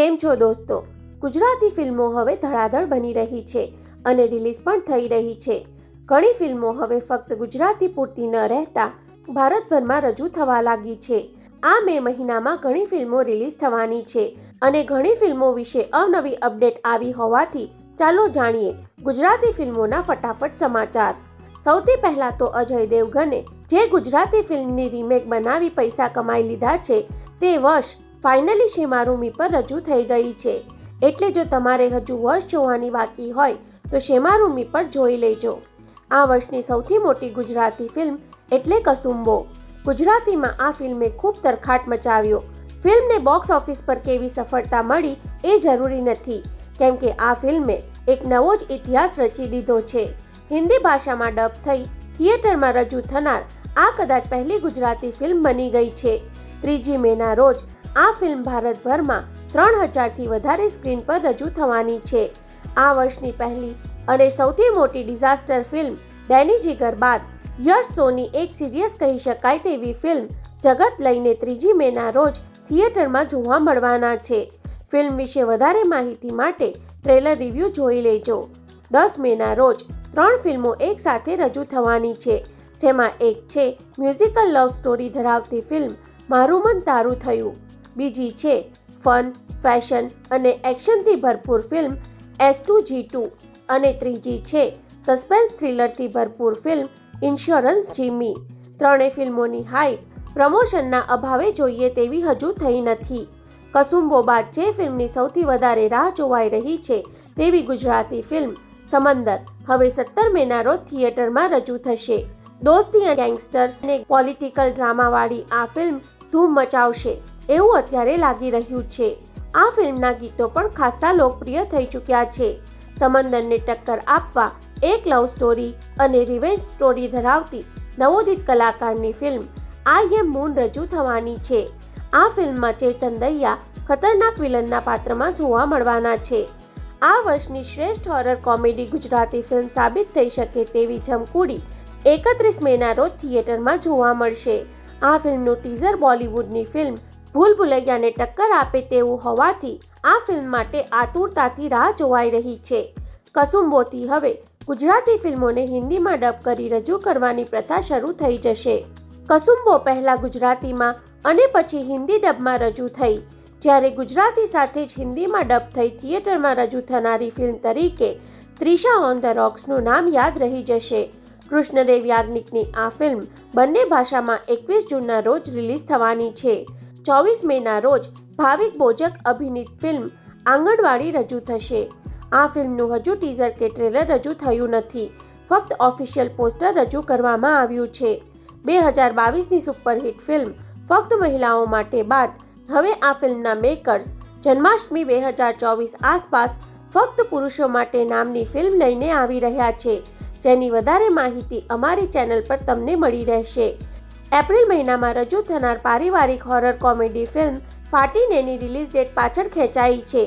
કેમ છો દોસ્તો? ગુજરાતી ફિલ્મો હવે ધડાધડ બની રહી છે અને રિલીઝ પણ થઈ રહી છે. ઘણી ફિલ્મો હવે ફક્ત ગુજરાતી પૂરતી ન રહેતા ભારતભરમાં રજૂ થવા લાગી છે. આ મે મહિનામાં ઘણી ફિલ્મો રિલીઝ થવાની છે અને ઘણી ફિલ્મો વિશે અવનવી અપડેટ આવી હોવાથી ચાલો જાણીએ ગુજરાતી ફિલ્મોના ફટાફટ સમાચાર. સૌથી પહેલા તો અજય દેવગને જે ગુજરાતી ફિલ્મની રીમેક બનાવી પૈસા કમાઈ લીધા છે તે વશ ફાઇનલી શેમારુમી પર રજૂ થઈ ગઈ છે. એટલે જો તમારે હજુ વશ જોવાની બાકી હોય તો શેમારુમી પર જોઈ લેજો. આ વર્ષની સૌથી મોટી ગુજરાતી ફિલ્મ એટલે કસુંબો. ગુજરાતીમાં આ ફિલ્મે ખૂબ તરખાટ મચાવ્યો. ફિલ્મને બોક્સ ઓફિસ પર કેવી સફળતા મળી એ જરૂરી નથી, કેમ કે આ ફિલ્મે એક નવો જ ઇતિહાસ રચી દીધો છે. હિન્દી ભાષામાં ડબ થઈ થિયેટરમાં રજૂ થનાર આ કદાચ પહેલી ગુજરાતી ફિલ્મ બની ગઈ છે. 3 મેના રોજ આ ફિલ્મ ભારતભરમાં 3000થી વધારે સ્ક્રીન પર રજૂ થવાની છે. આ વર્ષની પહેલી અને સૌથી મોટી ડિઝાસ્ટર ફિલ્મ ડેની જીગર બાદ યશ સોની એક સિરિયસ કહી શકાય તેવી ફિલ્મ જગત લઈને 3 મેના રોજ થિયેટરમાં જોવા મળવાના છે. ફિલ્મ વિશે વધારે માહિતી માટે ટ્રેલર રિવ્યૂ જોઈ લેજો. 10 મેના રોજ 3 ફિલ્મો એક સાથે રજૂ થવાની છે, જેમાં એક છે મ્યુઝિકલ લવ સ્ટોરી ધરાવતી ફિલ્મ મારું મન તારું થયું. બીજી છે ફન, ફેશન અને એક્શનથી ભરપૂર ફિલ્મ S2G2 અને ત્રીજી છે સસ્પેન્સ થ્રિલરથી ભરપૂર ફિલ્મ ઇન્શ્યોરન્સ જીમી. ત્રણેય ફિલ્મોની હાઇપ પ્રમોશનના અભાવે જોઈએ તેવી હજુ થઈ નથી. કસુંબો બાદ જે ફિલ્મની સૌથી વધારે રાહ જોવાઈ રહી છે તેવી ગુજરાતી ફિલ્મ સમંદર હવે 17 મેના રોજ થિયેટરમાં રજૂ થશે. દોસ્તી અને ગેંગસ્ટર અને પોલિટિકલ ડ્રામાવાળી આ ફિલ્મ ધૂમ મચાવશે એવું અત્યારે લાગી રહ્યું છે. આ ફિલ્મના ગીતો પણ ખાસ્સા લોકપ્રિય થઈ ચૂક્યા છે. સમંદરને ટક્કર આપવા એક લવ સ્ટોરી અને રિવેન્જ સ્ટોરી ધરાવતી નવોદિત કલાકારની ફિલ્મ આઈ એમ મૂન રજૂ થવાની છે. આ ફિલ્મમાં ચેતન દહિયા ખતરનાક વિલનના પાત્રમાં જોવા મળવાના છે. આ વર્ષની શ્રેષ્ઠ હોરર કોમેડી ગુજરાતી ફિલ્મ સાબિત થઈ શકે તેવી જમકુડી 31 મેના રોજ થિયેટરમાં જોવા મળશે. આ ફિલ્મનું ટીઝર બોલિવૂડની ફિલ્મ ભૂલ ભુલૈયાને ટક્કર આપે તેવું હોવાથી આ ફિલ્મ માટે આતુરતાથી રાહ જોવાઈ રહી છે. કસુંબોથી હવે ગુજરાતી ફિલ્મોને હિન્દીમાં ડબ કરી રજૂ કરવાની પ્રથા શરૂ થઈ જશે. કસુંબો પહેલા ગુજરાતીમાં અને પછી હિન્દી ડબમાં રજૂ થઈ, જ્યારે ગુજરાતી સાથે જ હિન્દીમાં ડબ થઈ થિયેટરમાં રજૂ થનારી ફિલ્મ તરીકે ત્રિશા ઓન ધ રોક્સનું નામ યાદ રહી જશે. કૃષ્ણદેવ યાજ્ઞિકની આ ફિલ્મ બંને ભાષામાં 21 જૂનના રોજ રિલીઝ થવાની છે. 24 મેના રોજ ભાવિક બોજક અભિનીત ફિલ્મ આંગણવાડી રજૂ થશે. આ ફિલ્મનું હજુ ટીઝર કે ટ્રેલર રજૂ થયું નથી, ફક્ત ઓફિશિયલ પોસ્ટર રજૂ કરવામાં આવ્યું છે. 2022ની સુપરહિટ ફિલ્મ ફક્ત મહિલાઓ માટે બાદ હવે આ ફિલ્મના મેકર્સ જન્માષ્ટમી 2024 આસપાસ ફક્ત પુરુષો માટે નામની ફિલ્મ લઈને આવી રહ્યા છે, જેની વધારે માહિતી અમારી ચેનલ પર તમને મળી રહેશે. એપ્રિલ મહિનામાં રજૂ થનાર પારિવારિક હોરર કોમેડી ફિલ્મ ફાટીનેની રિલીઝ ડેટ પાછળ ખેંચાઈ છે,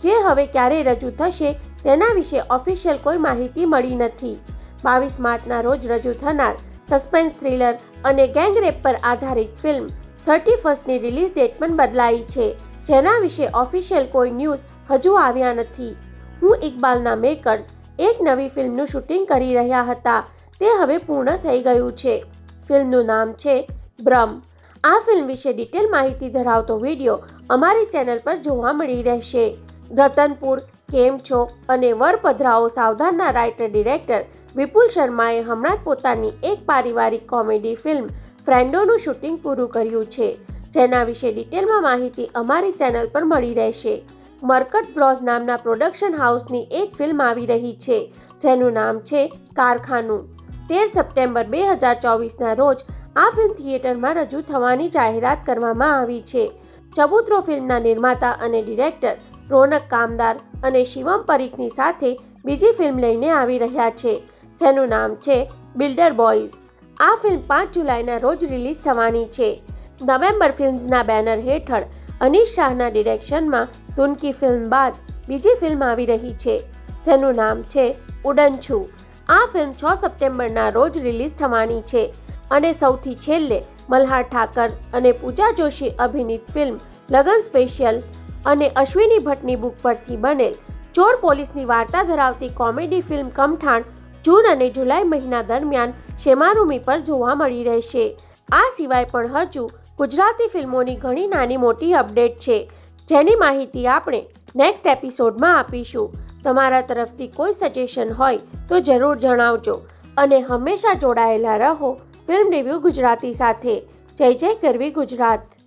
જે હવે ક્યારે રજૂ થશે તેના વિશે ઓફિશિયલ કોઈ માહિતી મળી નથી. 22 માર્ચના રોજ રજૂ થનાર સસ્પેન્સ થ્રિલર અને ગેંગરેપ પર આધારિત ફિલ્મ 31ની રિલીઝ ડેટ પણ બદલાઈ છે, જેના વિશે ઓફિશિયલ કોઈ ન્યૂઝ હજુ આવ્યા નથી. હું ઇકબાલના મેકર્સ એક નવી ફિલ્મનું શૂટિંગ કરી રહ્યા હતા, તે હવે પૂર્ણ થઈ ગયું છે. ફિલ્મનું નામ છે બ્રહ્મ. આ ફિલ્મ વિશે ડિટેલ માહિતી ધરાવતો વિડીયો અમારી ચેનલ પર જોવા મળી રહેશે. રતનપુર, કેમ છો અને વર પધરાઓ સાવધાનના રાઇટર ડિરેક્ટર વિપુલ શર્માએ હમણાં જ પોતાની એક પારિવારિક કોમેડી ફિલ્મ ફ્રેન્ડોનું શૂટિંગ પૂરું કર્યું છે, જેના વિશે ડિટેલમાં માહિતી અમારી ચેનલ પર મળી રહેશે. મરકટ બ્રોસ નામના પ્રોડક્શન હાઉસની એક ફિલ્મ આવી રહી છે, જેનું નામ છે કારખાનું. 13 સપ્ટેમ્બર 2024ના રોજ આ ફિલ્મ થિયેટરમાં રજૂ થવાની જાહેરાત કરવામાં આવી છે. ચબૂતરો ફિલ્મના નિર્માતા અને ડિરેક્ટર રોનક કામદાર અને શિવમ પરીખની સાથે બીજી ફિલ્મ લઈને આવી રહ્યા છે, જેનું નામ છે બિલ્ડર બોયઝ. આ ફિલ્મ 5 જુલાઈના રોજ રિલીઝ થવાની છે. નવેમ્બર ફિલ્મ્સના બેનર હેઠળ અનીશ શાહના ડિરેક્શનમાં તુનકી ફિલ્મ બાદ બીજી ફિલ્મ આવી રહી છે, જેનું નામ છે ઉડન છું. આ ફિલ્મ 6 સપ્ટેમ્બરના રોજ રિલીઝ થવાની છે અને સૌથી છેલ્લે મલ્હાર ઠાકર અને પૂજા જોશી અભિનીત ફિલ્મ લગન સ્પેશિયલ અને અશ્વિની ભટ્ટની બુક પરથી બનેલ ચોર પોલીસની વાર્તા ધરાવતી કોમેડી ફિલ્મ કમઠાણ જૂન અને જુલાઈ મહિના દરમિયાન શેમારુમી પર જોવા મળી રહેશે. આ સિવાય પણ હજુ ગુજરાતી ફિલ્મોની ઘણી નાની મોટી અપડેટ છે, જેની માહિતી આપણે નેક્સ્ટ એપિસોડમાં આપીશું. તમારા તરફથી કોઈ સજેશન હોય તો જરૂર જણાવજો અને હંમેશા જોડાયેલા રહો ફિલ્મ રિવ્યૂ ગુજરાતી સાથે. જય જય ગરવી ગુજરાત.